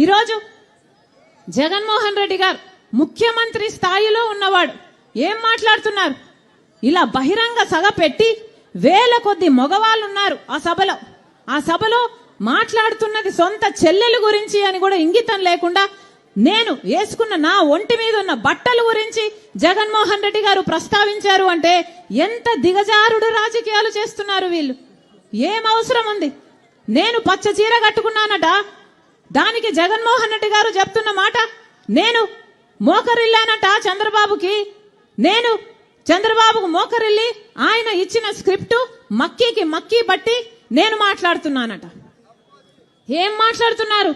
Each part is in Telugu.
ఈరోజు జగన్మోహన్ రెడ్డి గారు ముఖ్యమంత్రి స్థాయిలో ఉన్నవాడు ఏం మాట్లాడుతున్నారు? ఇలా బహిరంగ సభ పెట్టి వేల కొద్ది మగవాళ్ళు ఉన్నారు ఆ సభలో మాట్లాడుతున్నది సొంత చెల్లెలు గురించి అని కూడా ఇంగితం లేకుండా నేను వేసుకున్న నా ఒంటి మీద ఉన్న బట్టల గురించి జగన్మోహన్ రెడ్డి గారు ప్రస్తావించారు అంటే ఎంత దిగజారుడు రాజకీయాలు చేస్తున్నారు వీళ్ళు. ఏం అవసరం ఉంది? నేను పచ్చ చీర కట్టుకున్నానట, దానికి జగన్మోహన్ రెడ్డి గారు చెప్తున్న మాట నేను మోకరిల్లానట చంద్రబాబుకు మోకరిల్లి ఆయన ఇచ్చిన స్క్రిప్ట్ మక్కీ బట్టి నేను మాట్లాడుతున్నానట. ఏం మాట్లాడుతున్నారు?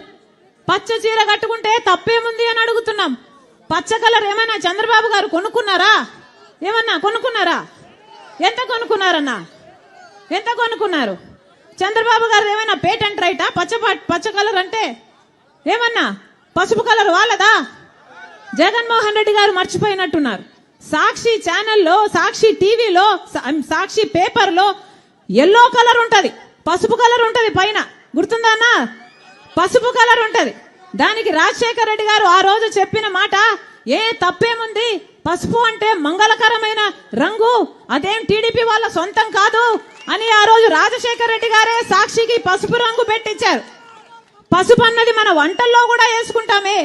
పచ్చ చీర కట్టుకుంటే తప్పేముంది అని అడుగుతున్నాం. పచ్చ కలర్ ఏమైనా చంద్రబాబు గారు కొనుక్కున్నారా? ఏమన్నా కొనుక్కున్నారా? ఎంత కొనుక్కున్నారన్నా? ఎంత కొనుక్కున్నారు? చంద్రబాబు గారు ఏమైనా పేటెంట్ రైటా? పచ్చ కలర్ అంటే ఏమన్నా పసుపు కలర్ వాళ్ళదా? జగన్మోహన్ రెడ్డి గారు మర్చిపోయినట్టున్నారు. సాక్షి ఛానల్లో, సాక్షి టీవీలో, సాక్షి పేపర్లో ఎల్లో కలర్ ఉంటది, పసుపు కలర్ ఉంటది, పైన గుర్తుందా అన్న? పసుపు కలర్ ఉంటది. దానికి రాజశేఖర రెడ్డి గారు ఆ రోజు చెప్పిన మాట ఏ తప్పేముంది, పసుపు అంటే మంగళకరమైన రంగు, అదేం టీడీపీ వాళ్ళ సొంతం కాదు అని ఆ రోజు రాజశేఖర రెడ్డి గారే సాక్షికి పసుపు రంగు పెట్టించారు. పసుపు అన్నది మన వంటల్లో కూడా వేసుకుంటామే,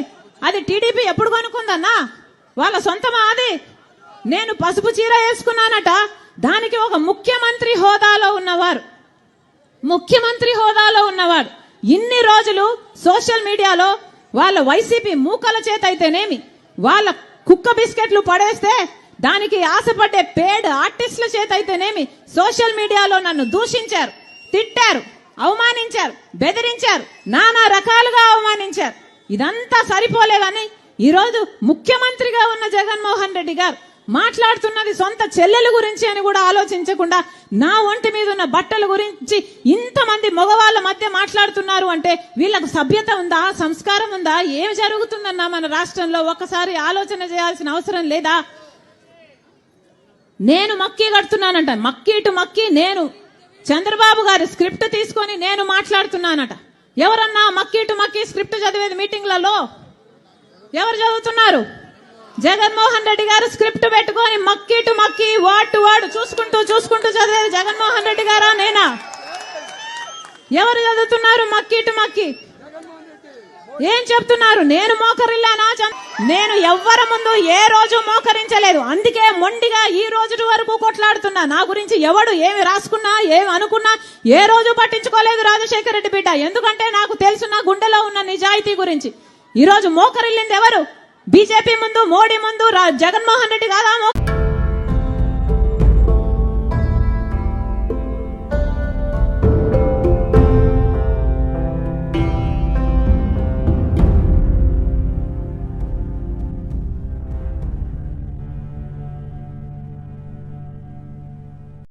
అది టీడీపీ ఎప్పుడు కొనుక్కుందన్నా? వాళ్ళ సొంతమా అది? నేను పసుపు చీర వేసుకున్నానట, దానికి ఒక ముఖ్యమంత్రి హోదాలో ఉన్నవాడు ఇన్ని రోజులు సోషల్ మీడియాలో వాళ్ళ వైసీపీ మూకల చేత అయితేనేమి, వాళ్ళ కుక్క బిస్కెట్లు పడేస్తే దానికి ఆశపడ్డే పేడ్ ఆర్టిస్టుల చేత అయితేనేమి సోషల్ మీడియాలో నన్ను దూషించారు, తిట్టారు, అవమానించారు, బెదిరించారు, నానా రకాలుగా అవమానించారు. ఇదంతా సరిపోలే గాని ఈరోజు ముఖ్యమంత్రిగా ఉన్న జగన్మోహన్ రెడ్డి గారు మాట్లాడుతున్నది సొంత చెల్లెల గురించి అని కూడా ఆలోచించకుండా నా ఒంటి మీద ఉన్న బట్టల గురించి ఇంతమంది మగవాళ్ళ మధ్య మాట్లాడుతున్నారు అంటే వీళ్ళకు సభ్యత ఉందా? సంస్కారం ఉందా? ఏమి జరుగుతుందన్నా మన రాష్ట్రంలో? ఒక్కసారి ఆలోచన చేయాల్సిన అవసరం లేదా? నేను మక్కీ కడుతున్నానంట, మక్కీ నేను చంద్రబాబు గారి స్క్రిప్ట్ తీసుకొని నేను మాట్లాడుతున్నానట. ఎవరన్నా మక్కీ స్క్రిప్ట్ చదివేది మీటింగ్లలో? ఎవరు చదువుతున్నారు? జగన్మోహన్ రెడ్డి గారు స్క్రిప్ట్ పెట్టుకొని మక్కీ వర్డ్ వర్డ్ చూసుకుంటూ చదివేది జగన్మోహన్ రెడ్డి గారా నేనా? ఎవరు చదువుతున్నారు మక్కీ? ఏం చెప్తున్నారు? నేను మోకరిల్లానా? నేను ఎవ్వరి ముందు ఏ రోజు మోకరించలేదు, అందుకే మొండిగా ఈ రోజు వరకు కొట్లాడుతున్నా. నా గురించి ఎవడు ఏమి రాసుకున్నా, ఏమి అనుకున్నా ఏ రోజు పట్టించుకోలేదు రాజశేఖర రెడ్డి బిడ్డ. ఎందుకంటే నాకు తెలుసు నా గుండెలో ఉన్న నిజాయితీ గురించి. ఈ రోజు మోకరిల్లింది ఎవరు? బీజేపీ ముందు, మోడీ ముందు జగన్మోహన్ రెడ్డి కాదా?